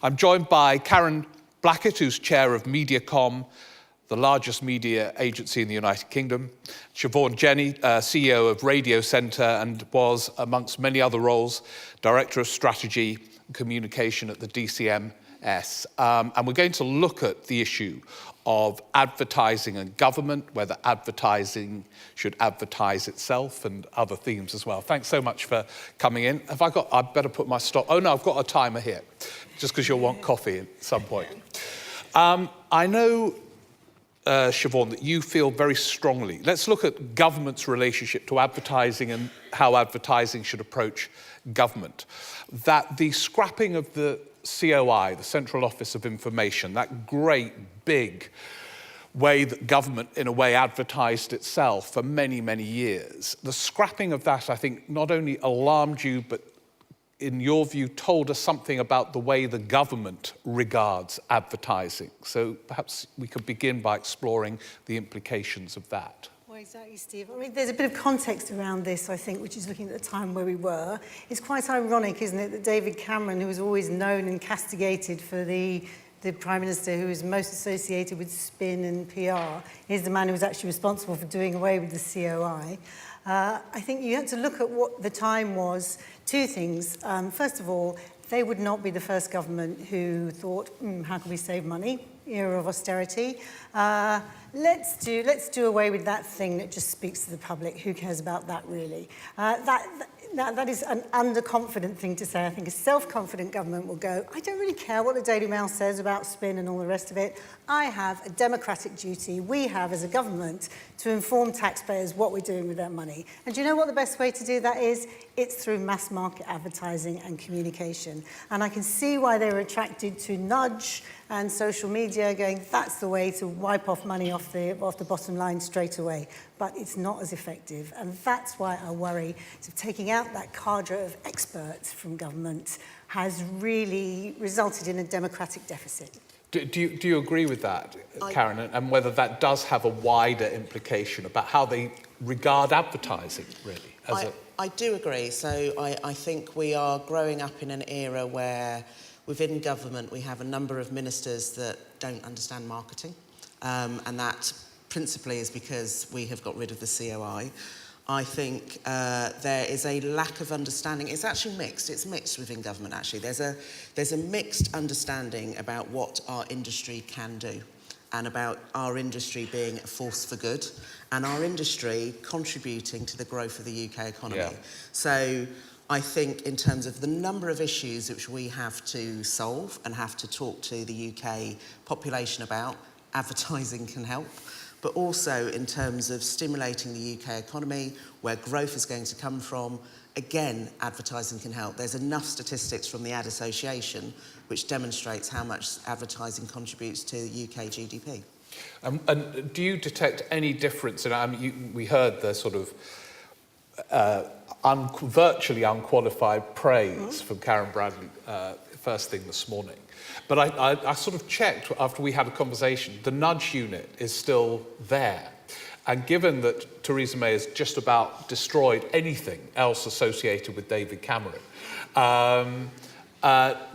I'm joined by Karen Blackett, who's chair of Mediacom, the largest media agency in the United Kingdom. Siobhan Jenny, CEO of Radio Centre, and was, amongst many other roles, Director of Strategy and Communication at the DCMS. And we're going to look at the issue of advertising and government, whether advertising should advertise itself, and other themes as well. Thanks so much for coming in. I better put my stop. Oh no, I've got a timer here, just because you'll want coffee at some point. I know, Siobhan, that you feel very strongly. Let's look at government's relationship to advertising and how advertising should approach government. That the scrapping of the COI, the Central Office of Information, that great big way that government in a way advertised itself for many, many years, the scrapping of that, I think, not only alarmed you, but in your view, told us something about the way the government regards advertising. So perhaps we could begin by exploring the implications of that. Well, exactly, Steve. I mean, there's a bit of context around this, I think, which is looking at the time where we were. It's quite ironic, isn't it, that David Cameron, who was always known and castigated for the Prime Minister who was most associated with spin and PR, is the man who was actually responsible for doing away with the COI. I think you have to look at what the time was. Two things. First of all, they would not be the first government who thought, how can we save money? Era of austerity. Let's do away with that thing that just speaks to the public. Who cares about that, really? That is an underconfident thing to say. I think a self-confident government will go, I don't really care what the Daily Mail says about spin and all the rest of it. I have a democratic duty, we have as a government, to inform taxpayers what we're doing with their money. And do you know what the best way to do that is? It's through mass market advertising and communication. And I can see why they were attracted to Nudge and social media, going, that's the way to wipe off money off the bottom line straight away. But it's not as effective. And that's why I worry that taking out that cadre of experts from government has really resulted in a democratic deficit. Do you agree with that, Karen, and whether that does have a wider implication about how they regard advertising, really? I do agree. So I think we are growing up in an era where within government we have a number of ministers that don't understand marketing, and that principally is because we have got rid of the COI. I think there is a lack of understanding. It's actually mixed. It's mixed within government, actually. There's a mixed understanding about what our industry can do and about our industry being a force for good and our industry contributing to the growth of the UK economy. Yeah. So I think in terms of the number of issues which we have to solve and have to talk to the UK population about, advertising can help. But also in terms of stimulating the UK economy, where growth is going to come from, again, advertising can help. There's enough statistics from the Ad Association which demonstrates how much advertising contributes to UK GDP. And do you detect any difference in, we heard the sort of virtually unqualified praise from Karen Bradley first thing this morning. But I sort of checked after we had a conversation, the nudge unit is still there. And given that Theresa May has just about destroyed anything else associated with David Cameron,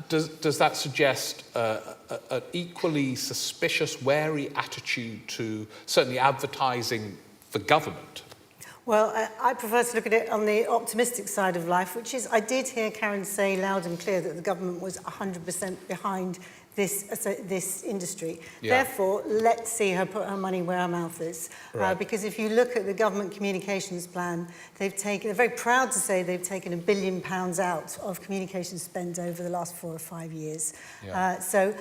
does that suggest an equally suspicious, wary attitude to certainly advertising for government? Well, I prefer to look at it on the optimistic side of life, which is I did hear Karen say loud and clear that the government was 100% behind this industry. Yeah. Therefore, let's see her put her money where her mouth is. Right. Because if you look at the government communications plan, they're very proud to say they've taken £1 billion out of communication spend over the last 4 or 5 years. Yeah. So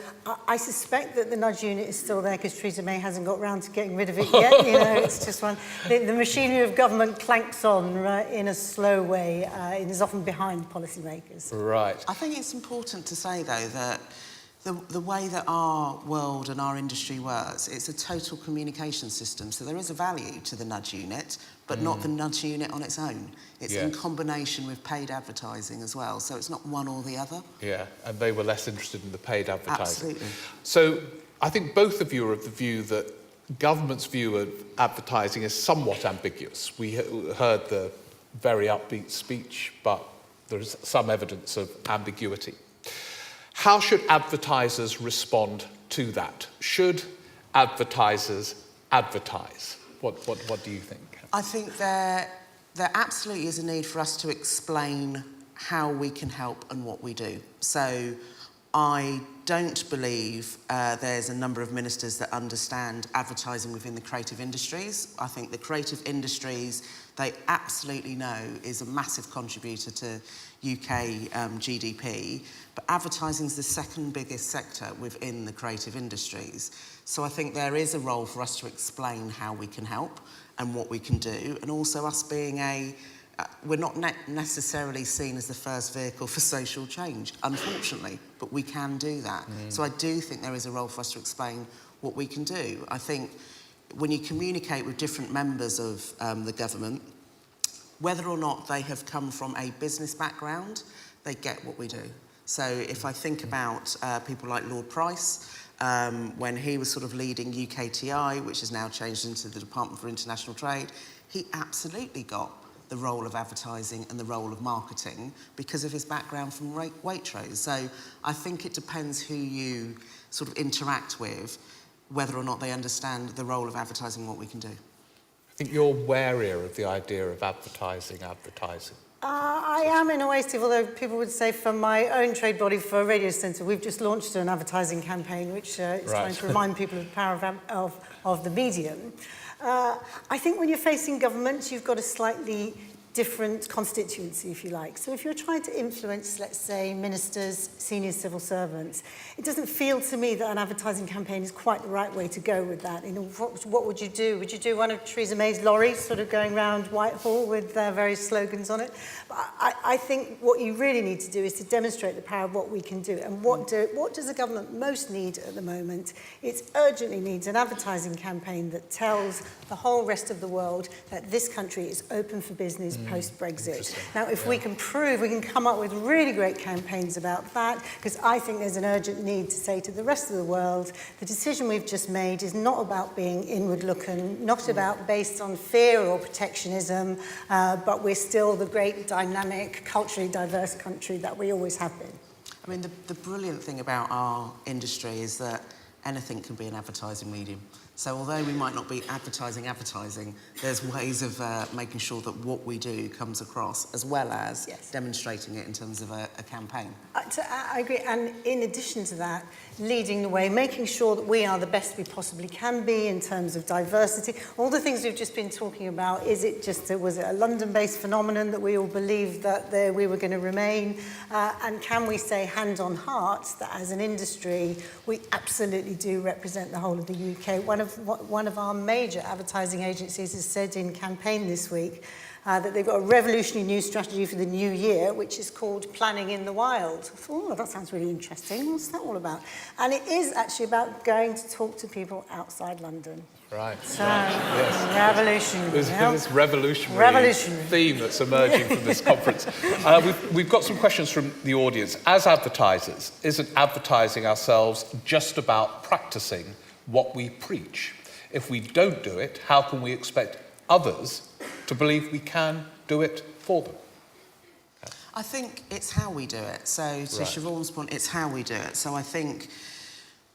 I suspect that the nudge unit is still there because Theresa May hasn't got round to getting rid of it yet. You know, it's just one. The machinery of government clanks on in a slow way and is often behind policymakers. Right. I think it's important to say, though, that the way that our world and our industry works, it's a total communication system. So there is a value to the nudge unit, but not the nudge unit on its own. It's in combination with paid advertising as well. So it's not one or the other. Yeah, and they were less interested in the paid advertising. Absolutely. So I think both of you are of the view that government's view of advertising is somewhat ambiguous. We heard the very upbeat speech, but there's some evidence of ambiguity. How should advertisers respond to that? Should advertisers advertise? What do you think? I think there absolutely is a need for us to explain how we can help and what we do. So I don't believe there's a number of ministers that understand advertising within the creative industries. I think the creative industries, they absolutely know is a massive contributor to UK GDP, but advertising is the second biggest sector within the creative industries. So I think there is a role for us to explain how we can help and what we can do, and also us being we're not necessarily seen as the first vehicle for social change, unfortunately, but we can do that. So I do think there is a role for us to explain what we can do. I think when you communicate with different members of the government, whether or not they have come from a business background, they get what we do. So if I think about people like Lord Price, when he was sort of leading UKTI, which has now changed into the Department for International Trade, he absolutely got the role of advertising and the role of marketing because of his background from Waitrose. So I think it depends who you sort of interact with, whether or not they understand the role of advertising and what we can do. I think you're warier of the idea of advertising. I am in a way, Steve, although people would say from my own trade body for Radio Centre, we've just launched an advertising campaign which is trying to remind people of the power of the medium. I think when you're facing government, you've got a slightly different constituency, if you like. So if you're trying to influence, let's say, ministers, senior civil servants, it doesn't feel to me that an advertising campaign is quite the right way to go with that. You know, what would you do? Would you do one of Theresa May's lorries sort of going around Whitehall with various slogans on it? I think what you really need to do is to demonstrate the power of what we can do. And what does the government most need at the moment? It urgently needs an advertising campaign that tells the whole rest of the world that this country is open for business post-Brexit. Now, if we can come up with really great campaigns about that, because I think there's an urgent need to say to the rest of the world, the decision we've just made is not about being inward-looking, not about based on fear or protectionism, but we're still the great, dynamic, culturally diverse country that we always have been. I mean, the brilliant thing about our industry is that anything can be an advertising medium. So although we might not be advertising, there's ways of making sure that what we do comes across, as well as demonstrating it in terms of a campaign. I agree, and in addition to that, leading the way, making sure that we are the best we possibly can be in terms of diversity. All the things we've just been talking about, was it a London-based phenomenon that we all believed that we were going to remain? And can we say hand on heart that as an industry, we absolutely do represent the whole of the UK? One of our major advertising agencies has said in campaign this week that they've got a revolutionary new strategy for the new year, which is called Planning in the Wild. I thought, oh, that sounds really interesting. What's that all about? And it is actually about going to talk to people outside London. Right. So, revolutionary. There's this revolutionary theme that's emerging from this conference. We've got some questions from the audience. As advertisers, isn't advertising ourselves just about practicing what we preach? If we don't do it, how can we expect others to believe we can do it for them? I think it's how we do it. So to Siobhan's point, it's how we do it. So I think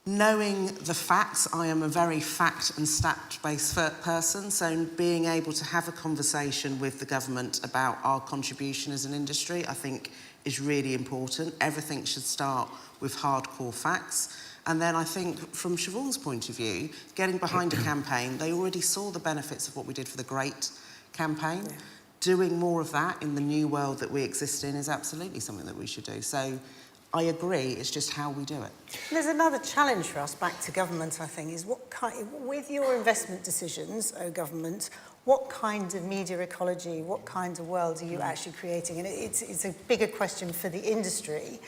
knowing the facts, I am a very fact and stat-based person, so being able to have a conversation with the government about our contribution as an industry, I think is really important. Everything should start with hardcore facts. And then I think, from Siobhan's point of view, getting behind a campaign, they already saw the benefits of what we did for the Great campaign. Yeah. Doing more of that in the new world that we exist in is absolutely something that we should do. So I agree, it's just how we do it. There's another challenge for us back to government, I think, is with your investment decisions, government, what kind of media ecology, what kind of world are you actually creating? And it's a bigger question for the industry.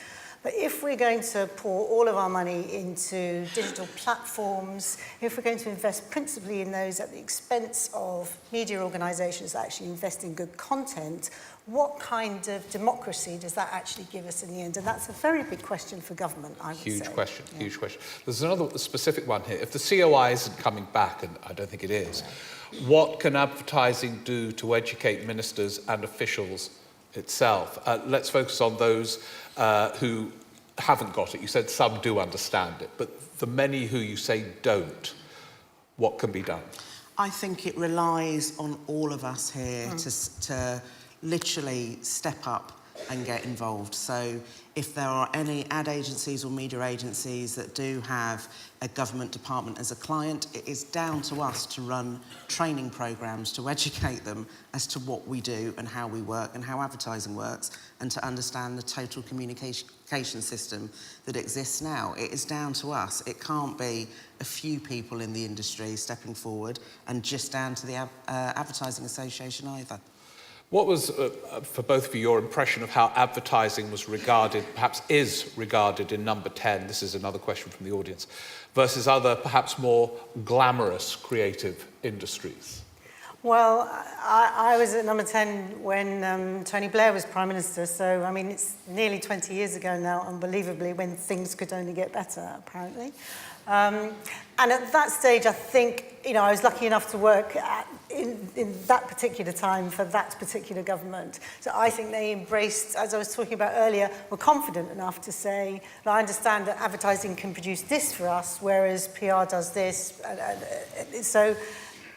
But if we're going to pour all of our money into digital platforms, if we're going to invest principally in those at the expense of media organisations that actually invest in good content, what kind of democracy does that actually give us in the end? And that's a very big question for government, I would say. Huge question. There's another specific one here. If the COI isn't coming back, and I don't think it is, what can advertising do to educate ministers and officials itself? Let's focus on those who haven't got it? You said some do understand it, but the many who you say don't, what can be done? I think it relies on all of us here to literally step up and get involved. So if there are any ad agencies or media agencies that do have a government department as a client, it is down to us to run training programs to educate them as to what we do and how we work and how advertising works, and to understand the total communication system that exists now. It is down to us. It can't be a few people in the industry stepping forward and just down to the Advertising Association either. What was, for both of you, your impression of how advertising was regarded, perhaps is regarded in number 10, this is another question from the audience, versus other, perhaps more glamorous creative industries? Well, I was at number 10 when Tony Blair was Prime Minister, so, I mean, it's nearly 20 years ago now, unbelievably, when things could only get better, apparently. And at that stage, I think, you know, I was lucky enough to work in that particular time for that particular government. So I think they embraced, as I was talking about earlier, were confident enough to say, I understand that advertising can produce this for us, whereas PR does this. So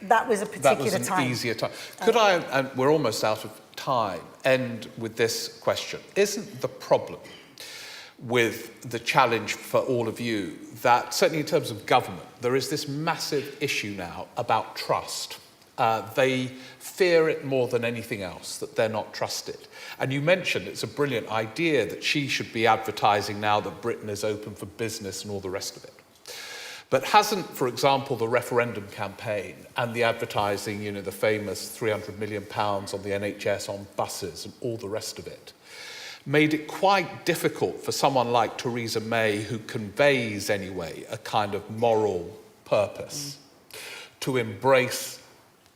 that was a particular time. That was an easier time. Could I, and we're almost out of time, end with this question. Isn't the problem with the challenge for all of you that, certainly in terms of government, there is this massive issue now about trust? They fear it more than anything else, that they're not trusted. And you mentioned it's a brilliant idea that she should be advertising now that Britain is open for business and all the rest of it. But hasn't, for example, the referendum campaign and the advertising, you know, the famous £300 million on the NHS on buses and all the rest of it, made it quite difficult for someone like Theresa May, who conveys, anyway, a kind of moral purpose, to embrace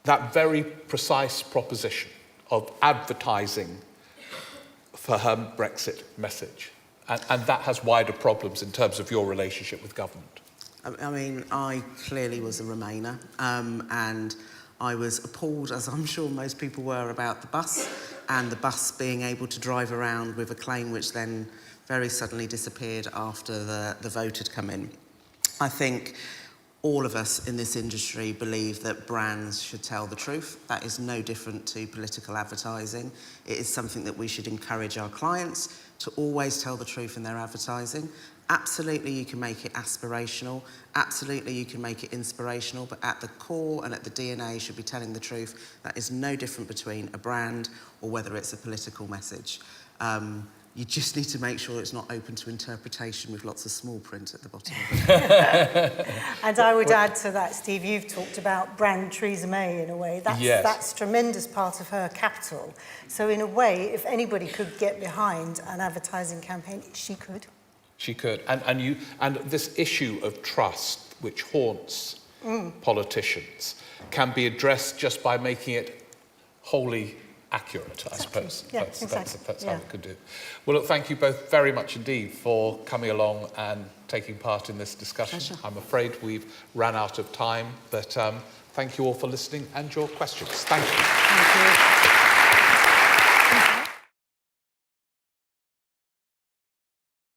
that very precise proposition of advertising for her Brexit message? And that has wider problems in terms of your relationship with government. I mean, I clearly was a Remainer, and I was appalled, as I'm sure most people were, about the bus, and the bus being able to drive around with a claim which then very suddenly disappeared after the vote had come in. I think all of us in this industry believe that brands should tell the truth. That is no different to political advertising. It is something that we should encourage our clients to always tell the truth in their advertising. Absolutely, you can make it aspirational. Absolutely, you can make it inspirational. But at the core and at the DNA should be telling the truth. That is no different between a brand or whether it's a political message. You just need to make sure it's not open to interpretation with lots of small print at the bottom of it. And I would add to that, Steve, you've talked about brand Theresa May in a way. That's a tremendous part of her capital. So in a way, if anybody could get behind an advertising campaign, she could. She could. And this issue of trust, which haunts politicians, can be addressed just by making it wholly accurate, I suppose. Yeah, That's how we could do it. Well, look, thank you both very much indeed for coming along and taking part in this discussion. Pleasure. I'm afraid we've ran out of time, but thank you all for listening and your questions. Thank you. Thank you.